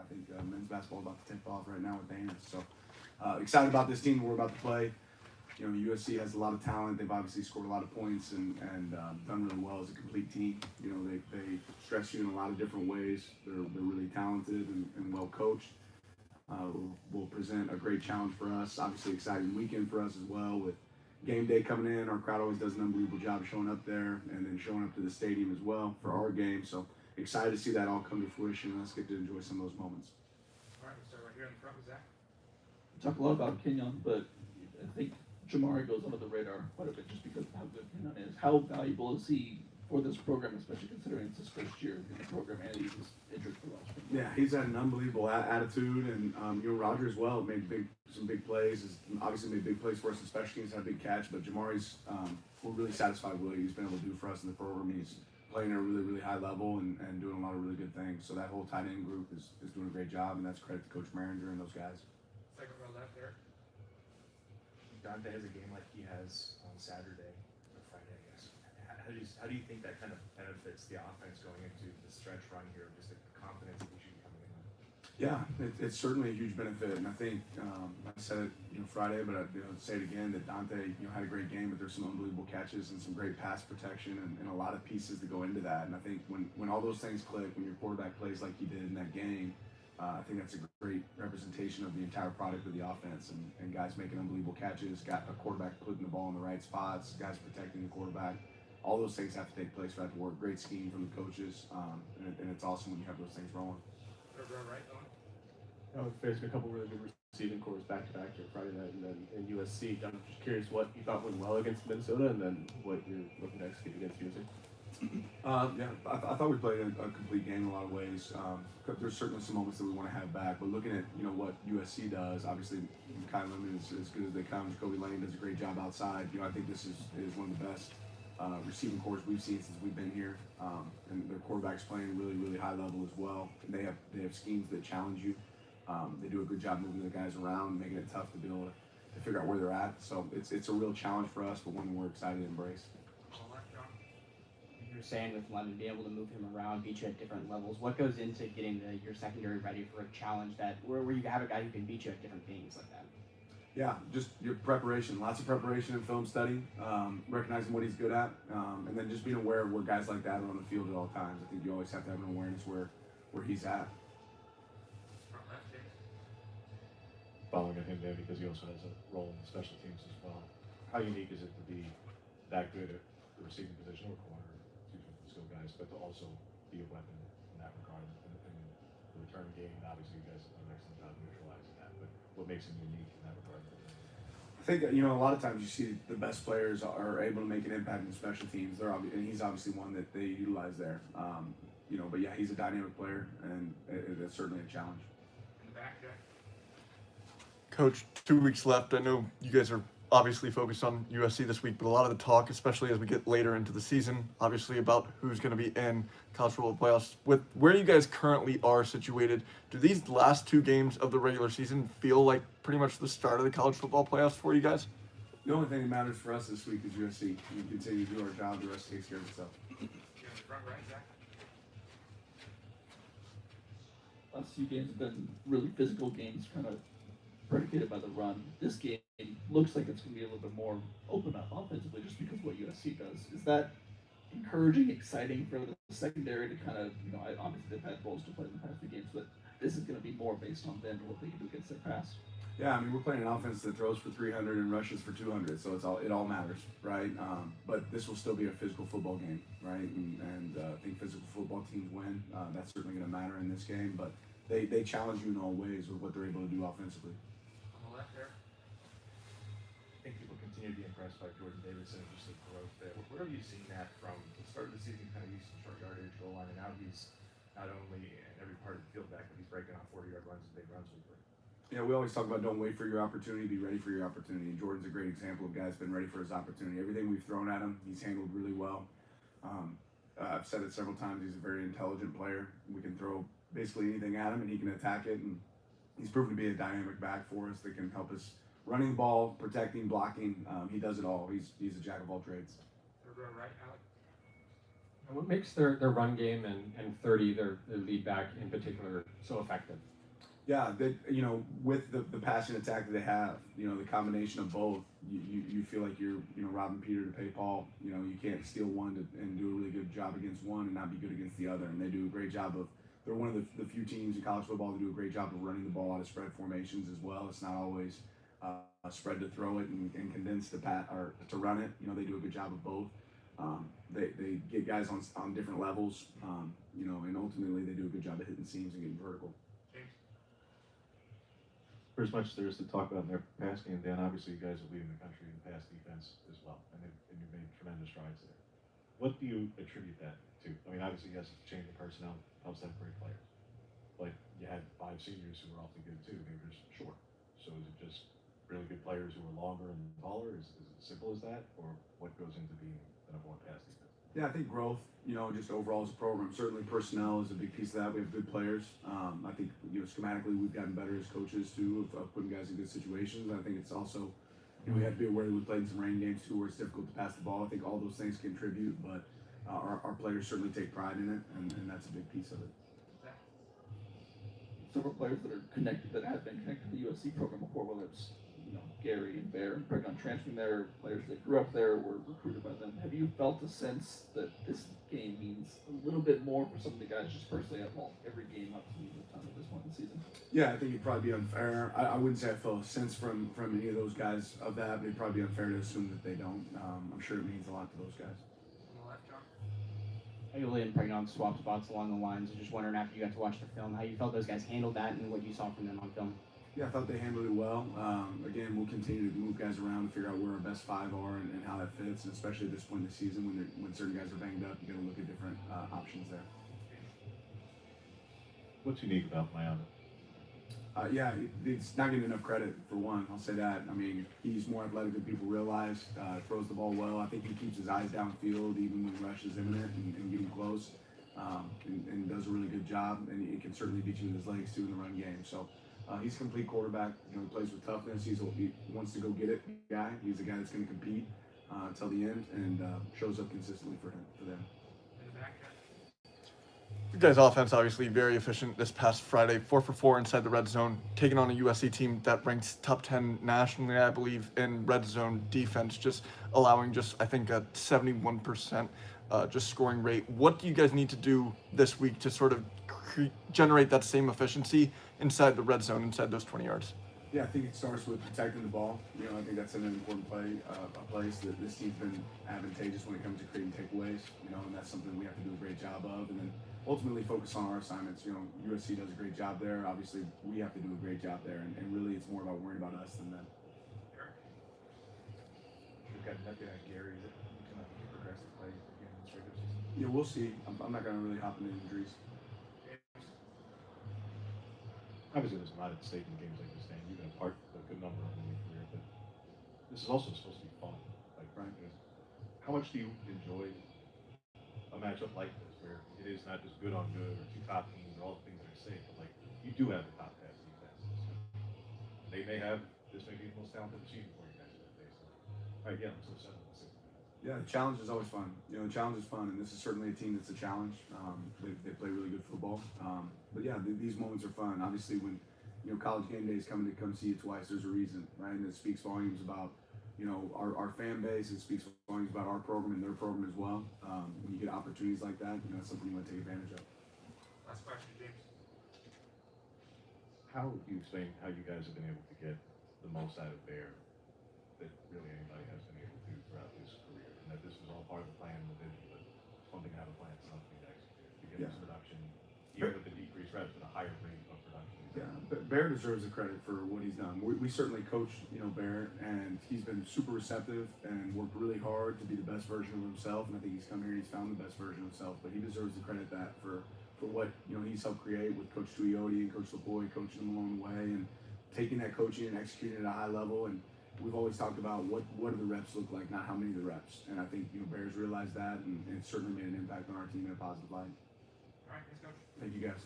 I think men's basketball is about to tip off right now with Dana. So excited about this team we're about to play. You know, USC has a lot of talent. They've obviously scored a lot of points and done really well as a complete team. You know, they stress you in a lot of different ways. They're really talented and well coached. Will present a great challenge for us. Obviously, exciting weekend for us as well with game day coming in. Our crowd always does an unbelievable job showing up there and then showing up to the stadium as well for our game. So excited to see that all come to fruition. Let's get to enjoy some of those moments. All right, we'll start right here in the front with Zach. We talk a lot about Kenyon, but I think Jamari goes under the radar quite a bit just because of how good Kenyon is. How valuable is he for this program, especially considering it's his first year in the program and he was injured for the last one? Yeah, he's had an unbelievable attitude, and you know, Roger as well made some big plays. Has obviously made big plays for us in special teams, had a big catch. But Jamari's, we're really satisfied with what he's been able to do for us in the program. He's playing at a really high level and doing a lot of really good things. So that whole tight end group is doing a great job, and that's credit to Coach Maringer and those guys. Second row left there. Dante has a game like he has on Saturday or Friday, I guess. How do you think that kind of benefits the offense going into the stretch run here, just the confidence that we should be coming in on? Yeah, it's certainly a huge benefit, and I think I said it Friday, but I'd say it again that Dante had a great game, but there's some unbelievable catches and some great pass protection and a lot of pieces that go into that. And I think when all those things click, when your quarterback plays like he did in that game, I think that's a great representation of the entire product of the offense and guys making unbelievable catches, got a quarterback putting the ball in the right spots, guys protecting the quarterback. All those things have to take place for that to work. Great scheme from the coaches, and it's awesome when you have those things rolling. Third row right, Owen. We're facing a couple really good receiving cores back to back here Friday night and then in USC. I'm just curious what you thought went well against Minnesota and then what you're looking to execute against USC. Yeah, I thought we played a complete game in a lot of ways. There's certainly some moments that we want to have back, but looking at what USC does, obviously Lanning is as good as they come. Lanning does a great job outside. I think this is one of the best receiving cores we've seen since we've been here, and their quarterback's playing really high level as well. And they have schemes that challenge you. They do a good job moving the guys around, making it tough to be able to figure out where they're at. So it's a real challenge for us, but one we're excited to embrace. You're saying with London being able to move him around, beat you at different levels, what goes into getting your secondary ready for a challenge where you have a guy who can beat you at different things like that? Yeah, just your preparation, lots of preparation and film study, recognizing what he's good at, and then just being aware of where guys like that are on the field at all times. I think you always have to have an awareness where he's at. Front left, James. Following him there because he also has a role in the special teams as well. How unique is it to be that good at the receiving position or corner, skill guys, but to also be a weapon in that regard in the return game? Obviously, you guys have done an excellent job neutralizing that, but what makes him unique in that regard? I think a lot of times you see the best players are able to make an impact in special teams. And he's obviously one that they utilize there. But yeah, he's a dynamic player, and it's certainly a challenge. In the back, Jack. Coach, 2 weeks left. I know you guys are obviously focused on USC this week, but a lot of the talk, especially as we get later into the season, obviously about who's going to be in college football playoffs. With where you guys currently are situated, do these last 2 games of the regular season feel like pretty much the start of the college football playoffs for you guys? The only thing that matters for us this week is USC. We continue to do our job. The rest takes care of itself. You're in the front right, Zach. Last few games have been really physical games, kind of predicated by the run. This game looks like it's going to be a little bit more open up offensively just because of what USC does. Is that encouraging, exciting for the secondary to kind of, obviously they've had roles to play in the past few games, but this is going to be more based on them and what they can do against their pass? Yeah, we're playing an offense that throws for 300 and rushes for 200, so it all matters, right? But this will still be a physical football game, right? And I think physical football teams win. That's certainly going to matter in this game, but they challenge you in all ways with what they're able to do offensively. On the left there. I think people continue to be impressed by Jordan Davidson and just the growth there. Where have you seen that from the start of the season, kind of used some short yardage, goal line, and now he's not only in every part of the field back, but he's breaking off 40-yard runs and big runs with it. Yeah, we always talk about don't wait for your opportunity, be ready for your opportunity. And Jordan's a great example of guys been ready for his opportunity. Everything we've thrown at him, he's handled really well. I've said it several times, he's a very intelligent player. We can throw basically anything at him and he can attack it. And he's proven to be a dynamic back for us that can help us running the ball, protecting, blocking. He does it all. He's a jack of all trades. Third row right, Alec. What makes their run game and 30, their lead back in particular, so effective? Yeah, that with the passing attack that they have, the combination of both, you feel like you're robbing Peter to pay Paul. You can't steal one and do a really good job against one and not be good against the other. And they do a great job of. They're one of the few teams in college football that do a great job of running the ball out of spread formations as well. It's not always spread to throw it and condensed to or to run it. They do a good job of both. They get guys on different levels. And ultimately they do a good job of hitting seams and getting vertical. James. For as much as there is to talk about in their pass game, Dan, obviously you guys are leading the country in pass defense as well, and you've made tremendous strides there. What do you attribute that to? I mean, obviously you guys have changed the personnel, helps have great players, but you had 5 seniors who were awfully good too. They were just short. So is it just really good players who are longer and taller? Is it as simple as that, or what goes into being the number one pass defense? Yeah, I think growth, just overall as a program. Certainly personnel is a big piece of that. We have good players. I think, schematically we've gotten better as coaches too of putting guys in good situations. I think it's also, we have to be aware that we played in some rain games too where it's difficult to pass the ball. I think all those things contribute, but our players certainly take pride in it, and that's a big piece of it. Several players that are connected, that have been connected to the USC program before, whether it's Gary and Bear and Pregnant transferring there, players that grew up there were recruited by them. Have you felt a sense that this game means a little bit more for some of the guys just personally at all? Every game up to a ton at this point in the season. Yeah, I think it'd probably be unfair. I wouldn't say I felt a sense from any of those guys of that, but it'd probably be unfair to assume that they don't. I'm sure it means a lot to those guys. On the left, John. Eugene and Pregnant swap spots along the lines. I was just wondering after you got to watch the film, how you felt those guys handled that and what you saw from them on film. Yeah, I thought they handled it well. Again, we'll continue to move guys around to figure out where our best 5 are and how that fits, and especially at this point in the season when certain guys are banged up, you got to look at different options there. What's unique about Miami? Yeah, it's not getting enough credit for one. I'll say that. I mean, he's more athletic than people realize. Throws the ball well. I think he keeps his eyes downfield even when rush is imminent and getting close, and does a really good job. And he can certainly beat you with his legs too in the run game. So. He's a complete quarterback. He plays with toughness. He wants to go get it guy. He's a guy that's going to compete until the end and shows up consistently for them. In the back, Jack. You guys' offense obviously very efficient this past Friday, 4 for 4 inside the red zone, taking on a USC team that ranks top 10 nationally, I believe, in red zone defense, just allowing I think a 71% just scoring rate. What do you guys need to do this week to sort of generate that same efficiency inside the red zone, inside those 20 yards? Yeah, I think it starts with protecting the ball. I think that's an important place that this team's been advantageous when it comes to creating takeaways. And that's something we have to do a great job of. And then ultimately focus on our assignments. USC does a great job there. Obviously, we have to do a great job there. And really, it's more about worrying about us than them. We've got nothing on Gary that you can progress to play again in this regular season. Yeah, we'll see. I'm not going to really hop into injuries. Obviously, there's a lot at stake in games like this, Dan. You've been a part of a good number of them in your career, but this is also supposed to be fun. Right. How much do you enjoy a matchup like this, where it is not just good on good or 2 top teams or all the things that are safe, but you do have the top pass defense. They may have this may be the most talented machine for you guys that day. So, all right, yeah, let's go 7-6. Yeah, the challenge is always fun. The challenge is fun, and this is certainly a team that's a challenge. They play really good football. But yeah, these moments are fun. Obviously, when college game day is coming to come see you twice, there's a reason, right? And it speaks volumes about our fan base. It speaks volumes about our program and their program as well. When you get opportunities like that, it's something you want to take advantage of. Last question, James. How would you explain how you guys have been able to get the most out of Bear that really anybody has been able to throughout his career? And that this was all part of the plan and the vision, but one thing to have a plan, it's another thing to execute. To get this production, even with the decreased reps, but a higher rate of production. Yeah, but Bear deserves the credit for what he's done. We certainly coach, Bear, and he's been super receptive and worked really hard to be the best version of himself. And I think he's come here and he's found the best version of himself. But he deserves the credit for what he's helped create with Coach Tuioti and Coach LaPoy, coaching him along the way and taking that coaching and executing it at a high level. And we've always talked about what do the reps look like, not how many of the reps. And I think Bear's realized that, and it certainly made an impact on our team in a positive light. All right, let's go. Thank you guys.